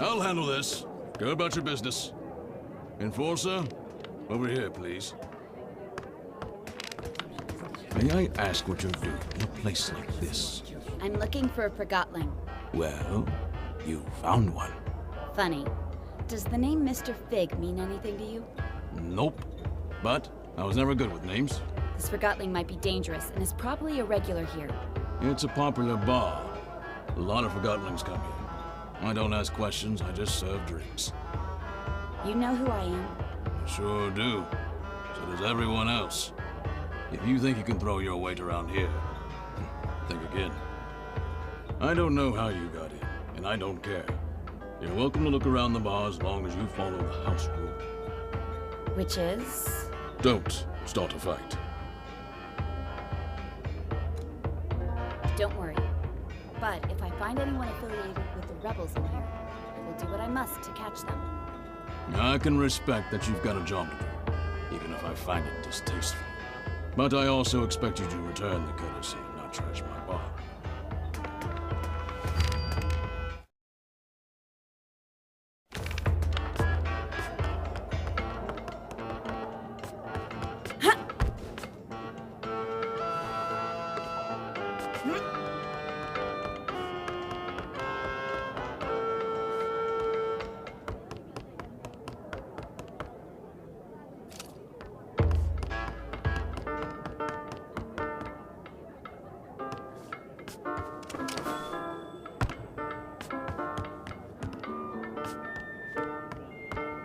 I'll handle this. Go about your business. Enforcer, over here, please. May I ask what you're doing in a place like this? I'm looking for a Forgotton. Well, you found one. Funny. Does the name Mr. Fig mean anything to you? Nope. But I was never good with names. This Forgotton might be dangerous and is probably a regular here. It's a popular bar. A lot of Forgottons come here. I don't ask questions, I just serve drinks. You know who I am? I sure do. So does everyone else. If you think you can throw your weight around here, think again. I don't know how you got in, and I don't care. You're welcome to look around the bar as long as you follow the house rule. Which is? Don't start a fight. Don't worry. But if I find anyone affiliated with the rebels in here, I will do what I must to catch them. I can respect that you've got a job to do, even if I find it distasteful. But I also expect you to return the courtesy and not trash my bar.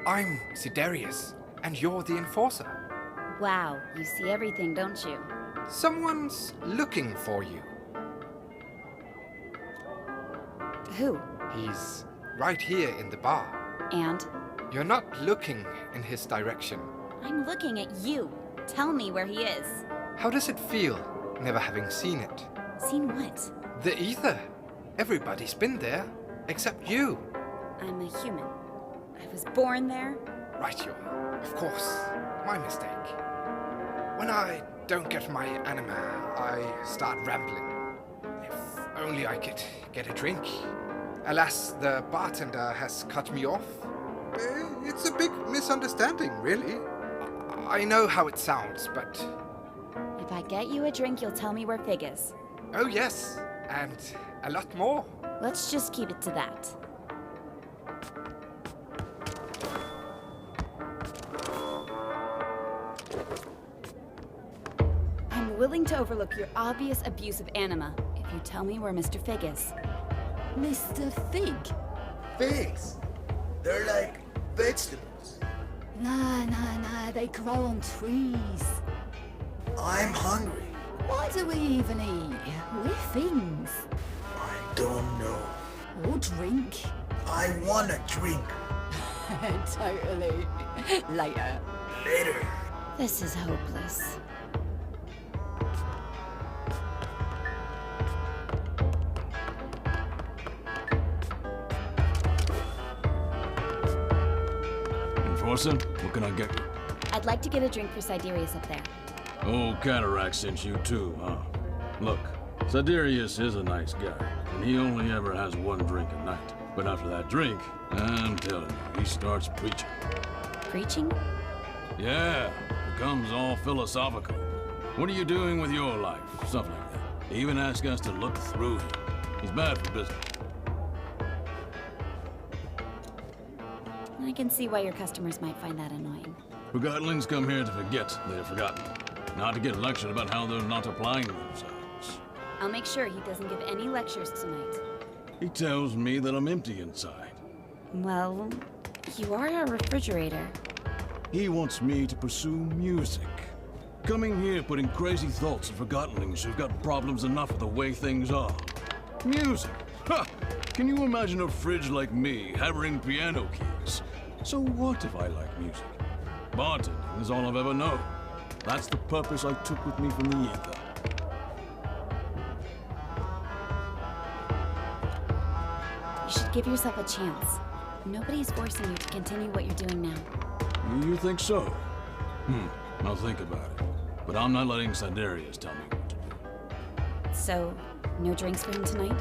I'm Sidarius, and you're the enforcer. Wow, you see everything, don't you? Someone's looking for you. Who? He's right here in the bar. And? You're not looking in his direction. I'm looking at you. Tell me where he is. How does it feel, never having seen it? Seen what? The ether. Everybody's been there, except you. I'm a human. I was born there. Right you are. Of course. My mistake. When I don't get my anima, I start rambling. If only I could get a drink. Alas, the bartender has cut me off. It's a big misunderstanding, really. I know how it sounds, but... If I get you a drink, you'll tell me where Fig is. Oh yes, and a lot more. Let's just keep it to that. I'm willing to overlook your obvious abuse of anima if you tell me where Mr. Fig is. Mr. Fig? Figs? They're like vegetables. Nah, they grow on trees. I'm hungry. Why do we even eat? We're things. I don't know. Or drink. I want a drink. Totally. Later. Later. This is hopeless. Enforcer, what can I get you? I'd like to get a drink for Sidarius up there. Oh, Cataract sent you too, huh? Look, Sidarius is a nice guy, and he only ever has one drink a night. But after that drink, I'm telling you, he starts preaching. Preaching? Yeah, becomes all philosophical. What are you doing with your life? Stuff like that. He even asks us to look through him. He's bad for business. I can see why your customers might find that annoying. Forgottlings come here to forget they're forgotten, not to get lectured about how they're not applying themselves. I'll make sure he doesn't give any lectures tonight. He tells me that I'm empty inside. Well, you are a refrigerator. He wants me to pursue music. Coming here putting crazy thoughts of Forgottlings who've got problems enough with the way things are. Music? Ha! Can you imagine a fridge like me hammering piano keys? So what if I like music? Bartending is all I've ever known. That's the purpose I took with me from the ether. You should give yourself a chance. Nobody's forcing you to continue what you're doing now. You think so? I'll think about it. But I'm not letting Sidarius tell me what to do. So, no drinks for him tonight?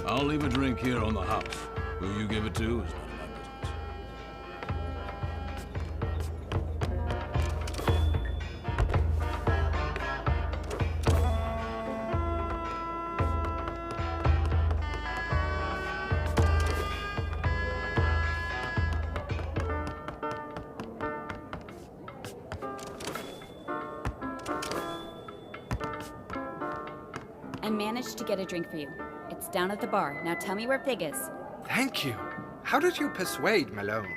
I'll leave a drink here on the house. Who you give it to is none of I managed to get a drink for you. It's down at the bar. Now tell me where Fig is. Thank you. How did you persuade Malone?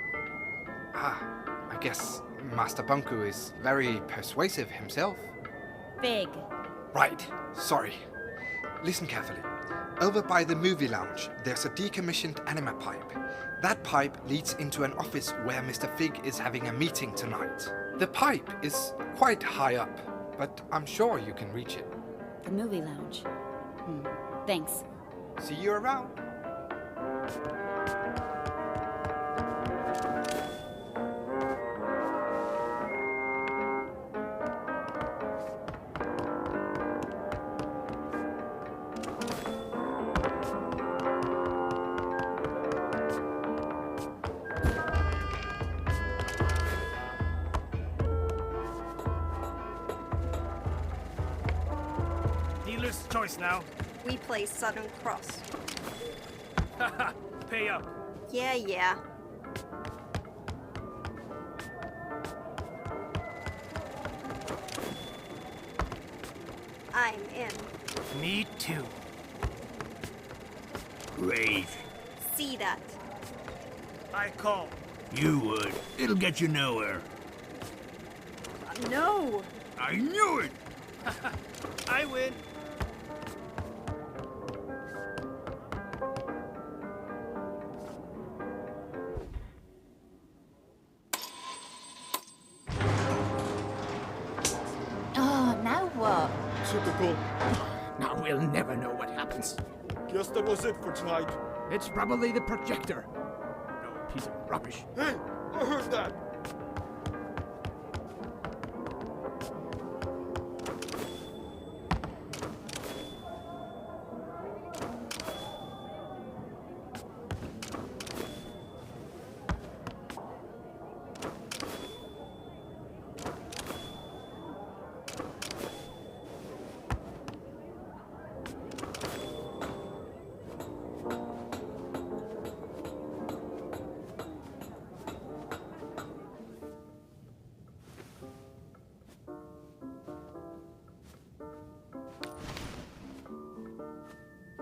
Ah, I guess Master Bunku is very persuasive himself. Fig. Right, sorry. Listen carefully. Over by the movie lounge, there's a decommissioned anima pipe. That pipe leads into an office where Mr. Fig is having a meeting tonight. The pipe is quite high up, but I'm sure you can reach it. The movie lounge. Thanks. See you around. Dealer's choice now. We play Southern Cross. Haha, pay up. Yeah. I'm in. Me too. Great. See that. I call. You would. It'll get you nowhere. No! I knew it! I win. Oh, now what? Typical. Now we'll never know what happens. Guess that was it for tonight. It's probably the projector. No piece of rubbish. Hey, I heard that.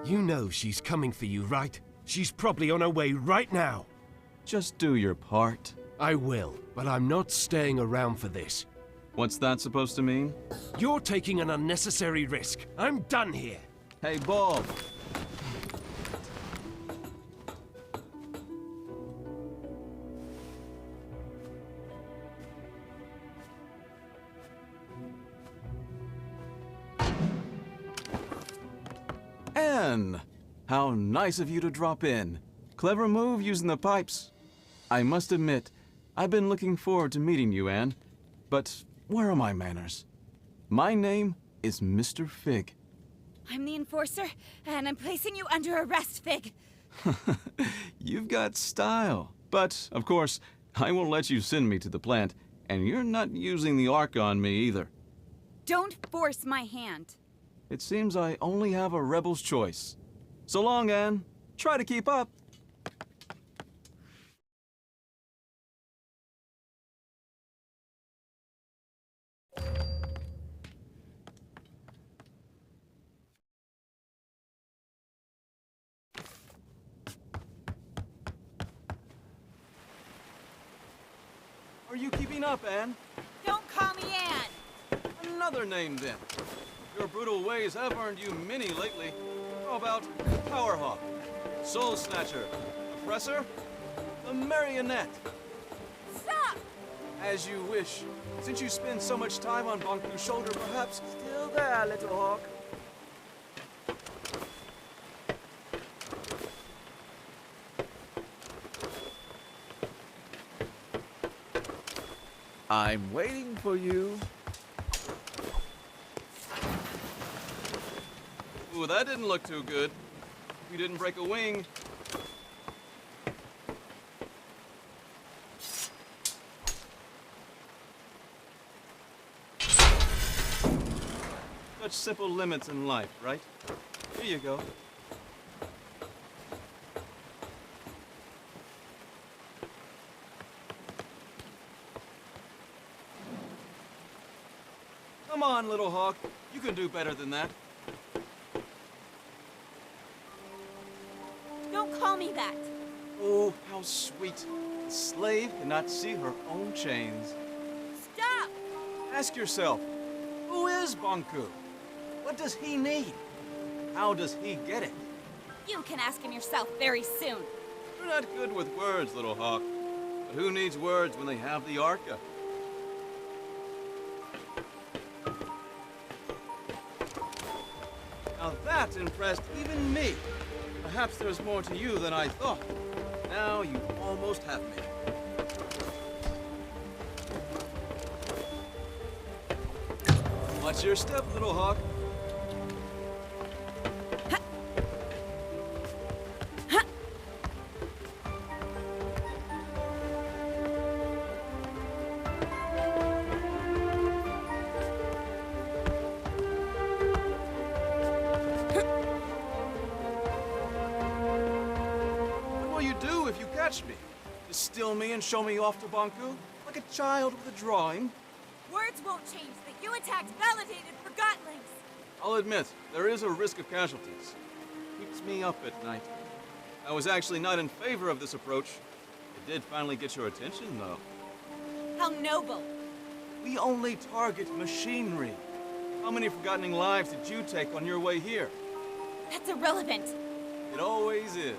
You know she's coming for you, right? She's probably on her way right now. Just do your part. I will, but I'm not staying around for this. What's that supposed to mean? You're taking an unnecessary risk. I'm done here. Hey, Bob. Anne! How nice of you to drop in. Clever move using the pipes. I must admit, I've been looking forward to meeting you, Anne. But where are my manners? My name is Mr. Fig. I'm the enforcer, and I'm placing you under arrest, Fig. You've got style. But, of course, I won't let you send me to the plant, and you're not using the arc on me either. Don't force my hand. It seems I only have a rebel's choice. So long, Anne. Try to keep up. Are you keeping up, Anne? Don't call me Anne. Another name, then. Your brutal ways have earned you many lately. How about Powerhawk, Soul Snatcher, Oppressor, the Marionette? Stop! As you wish. Since you spend so much time on Bonku's shoulder, perhaps... Still there, little hawk. I'm waiting for you. Ooh, that didn't look too good. You didn't break a wing. Such simple limits in life, right? Here you go. Come on, little hawk. You can do better than that. Don't call me that. Oh, how sweet. A slave cannot see her own chains. Stop! Ask yourself, who is Banku? What does he need? How does he get it? You can ask him yourself very soon. You're not good with words, little hawk. But who needs words when they have the Arca? Now that impressed even me. Perhaps there's more to you than I thought. Now you almost have me. Watch your step, little hawk. What will you do if you catch me? Just steal me and show me off to Banku? Like a child with a drawing? Words won't change that you attacked validated Forgottonlings. I'll admit, there is a risk of casualties. Keeps me up at night. I was actually not in favor of this approach. It did finally get your attention, though. How noble. We only target machinery. How many Forgottening lives did you take on your way here? That's irrelevant. It always is.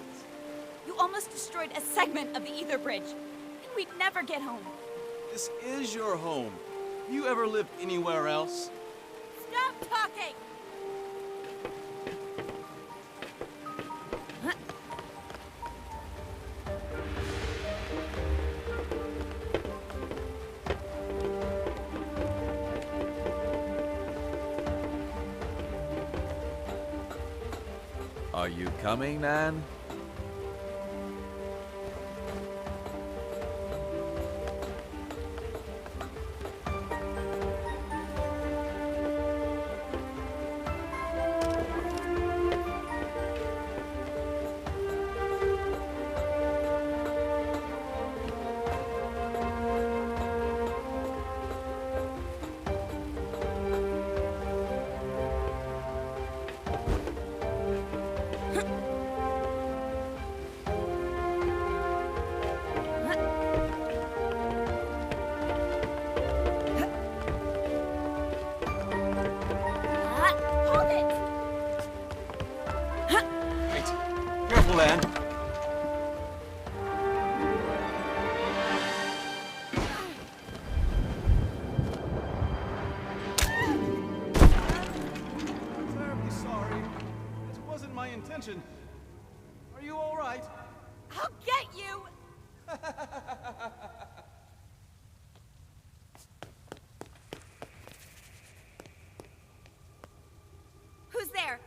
You almost destroyed a segment of the ether bridge, and we'd never get home. This is your home. Have you ever lived anywhere else? Stop talking! Are you coming, Nan? Hold it! Wait. Careful, Anne. I'm terribly sorry. It wasn't my intention. Are you all right? I'll get you! Who's there?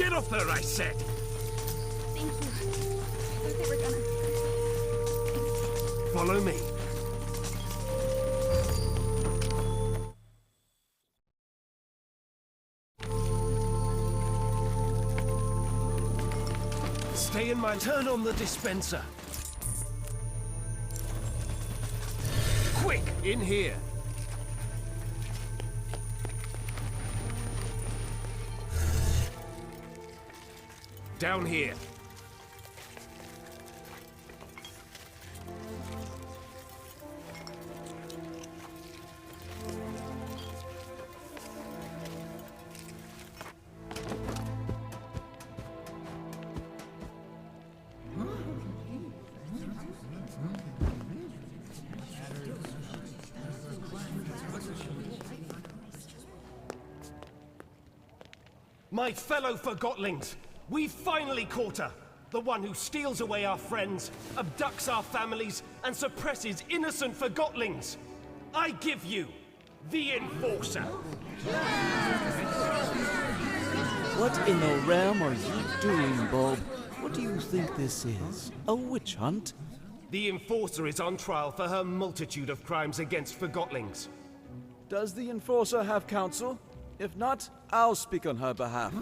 Get off her, I said! Thank you. I thought they were gonna... Follow me. Stay in my... Turn on the dispenser. Quick, in here. Down here. My fellow Forgotlings, we've finally caught her. The one who steals away our friends, abducts our families, and suppresses innocent Forgotlings. I give you the Enforcer. What in the realm are you doing, Bob? What do you think this is? A witch hunt? The Enforcer is on trial for her multitude of crimes against Forgotlings. Does the Enforcer have counsel? If not, I'll speak on her behalf.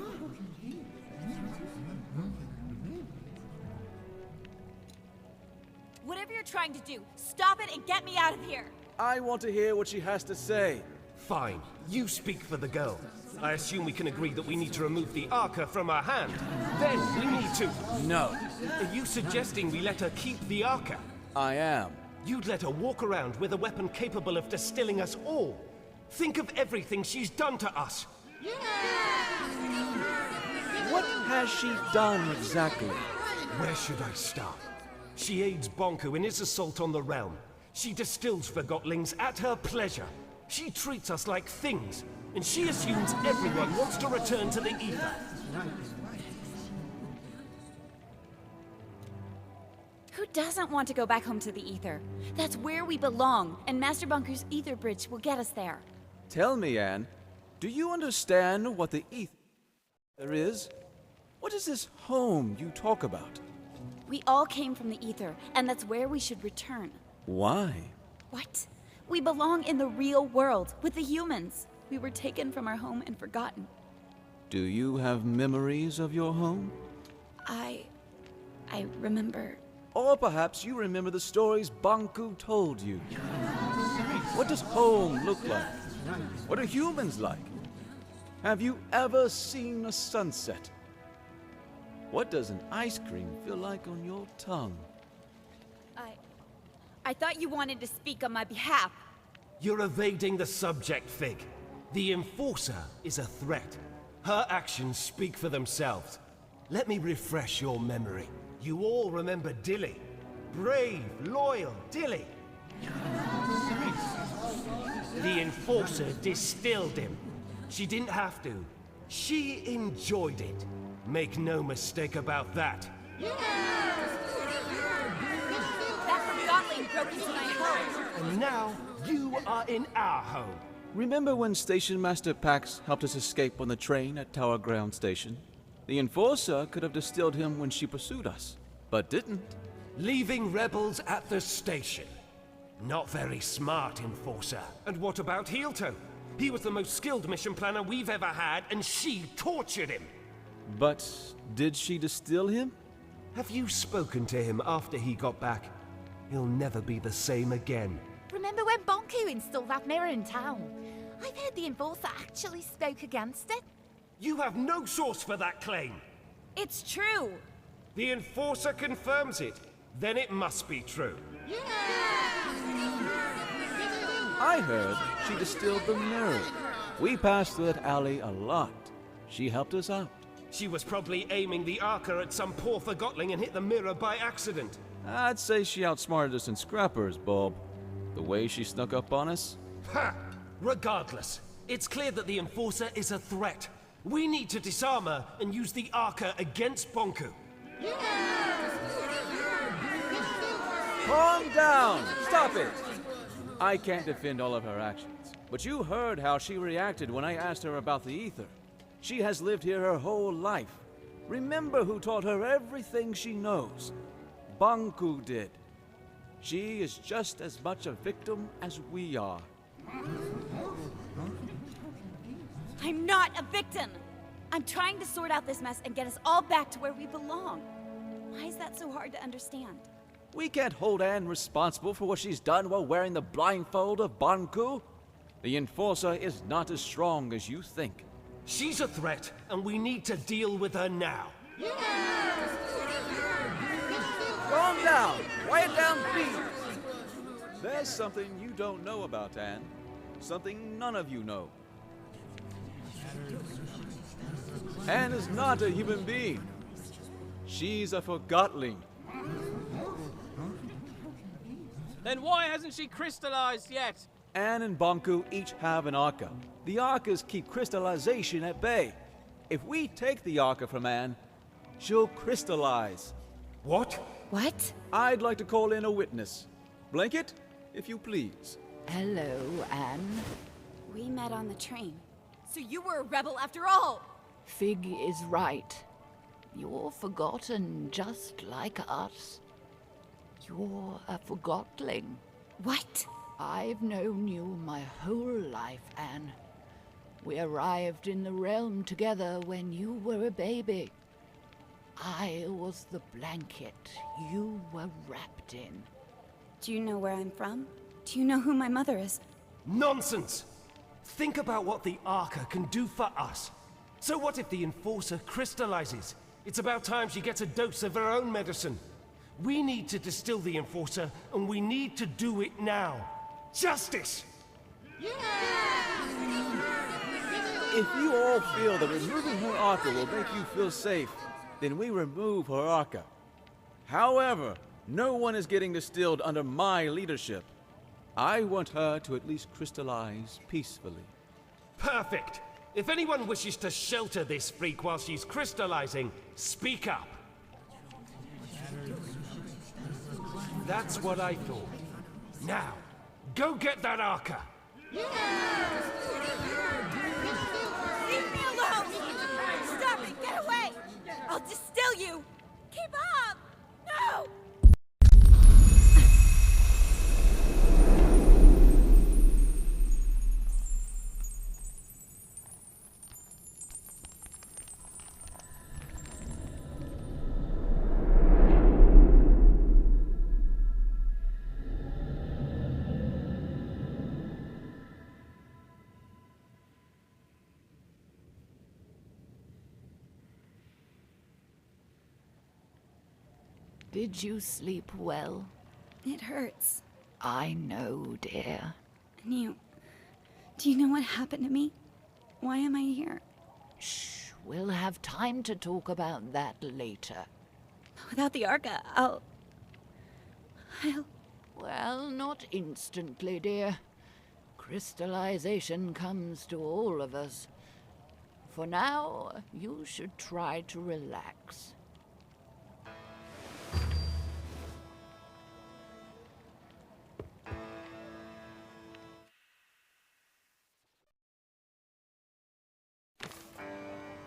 Whatever you're trying to do, stop it and get me out of here! I want to hear what she has to say. Fine, you speak for the girl. I assume we can agree that we need to remove the Arca from her hand. Then we need to... No. Are you suggesting we let her keep the Arca? I am. You'd let her walk around with a weapon capable of distilling us all. Think of everything she's done to us. What has she done exactly? Where should I start? She aids Bonku in his assault on the realm. She distills Forgotlings at her pleasure. She treats us like things, and she assumes everyone wants to return to the ether. Who doesn't want to go back home to the ether? That's where we belong, and Master Bunker's ether bridge will get us there. Tell me, Anne, do you understand what the ether is? What is this home you talk about? We all came from the ether, and that's where we should return. Why? What? We belong in the real world, with the humans. We were taken from our home and forgotten. Do you have memories of your home? I remember... Or perhaps you remember the stories Bonku told you. What does home look like? What are humans like? Have you ever seen a sunset? What does an ice cream feel like on your tongue? I thought you wanted to speak on my behalf. You're evading the subject, Fig. The Enforcer is a threat. Her actions speak for themselves. Let me refresh your memory. You all remember Dilly. Brave, loyal Dilly. The Enforcer distilled him. She didn't have to. She enjoyed it. Make no mistake about that. That Forgotling broke into my home. And now, you are in our home. Remember when Station Master Pax helped us escape on the train at Tower Ground Station? The Enforcer could have distilled him when she pursued us, but didn't. Leaving rebels at the station. Not very smart, Enforcer. And what about Heelto? He was the most skilled mission planner we've ever had, and she tortured him. But did she distill him? Have you spoken to him after he got back? He'll never be the same again. Remember when Bonku installed that mirror in town? I've heard the Enforcer actually spoke against it. You have no source for that claim. It's true. The Enforcer confirms it. Then it must be true. I heard she distilled the mirror. We passed through that alley a lot. She helped us out. She was probably aiming the Arca at some poor Forgotling and hit the mirror by accident. I'd say she outsmarted us in scrappers, Bob. The way she snuck up on us. Ha! Regardless, it's clear that the Enforcer is a threat. We need to disarm her and use the Arca against Bonku. Calm down! Stop it! I can't defend all of her actions, but you heard how she reacted when I asked her about the ether. She has lived here her whole life. Remember who taught her everything she knows. Banku did. She is just as much a victim as we are. I'm not a victim! I'm trying to sort out this mess and get us all back to where we belong. Why is that so hard to understand? We can't hold Anne responsible for what she's done while wearing the blindfold of Banku. The Enforcer is not as strong as you think. She's a threat, and we need to deal with her now. Calm down! Quiet down, please! There's something you don't know about Anne. Something none of you know. Anne is not a human being. She's a Forgotling. Then why hasn't she crystallized yet? Anne and Banku each have an Arca. The Arcas keep crystallization at bay. If we take the Arca from Anne, she'll crystallize. What? What? I'd like to call in a witness. Blanket, if you please. Hello, Anne. We met on the train. So you were a rebel after all! Fig is right. You're forgotten just like us. You're a Forgotling. What? I've known you my whole life, Anne. We arrived in the realm together when you were a baby. I was the blanket you were wrapped in. Do you know where I'm from? Do you know who my mother is? Nonsense! Think about what the Arca can do for us. So what if the Enforcer crystallizes? It's about time she gets a dose of her own medicine. We need to distill the Enforcer, and we need to do it now. Justice! If you all feel that removing her Arca will make you feel safe, then we remove her Arca. However, no one is getting distilled under my leadership. I want her to at least crystallize peacefully. Perfect! If anyone wishes to shelter this freak while she's crystallizing, speak up. That's what I thought. Now, go get that Arca! Leave me alone! Stop it! Get away! I'll distill you! Keep up! No! Did you sleep well? It hurts. I know, dear. And do you know what happened to me? Why am I here? Shh, we'll have time to talk about that later. Without the Arca, I'll... Well, not instantly, dear. Crystallization comes to all of us. For now, you should try to relax.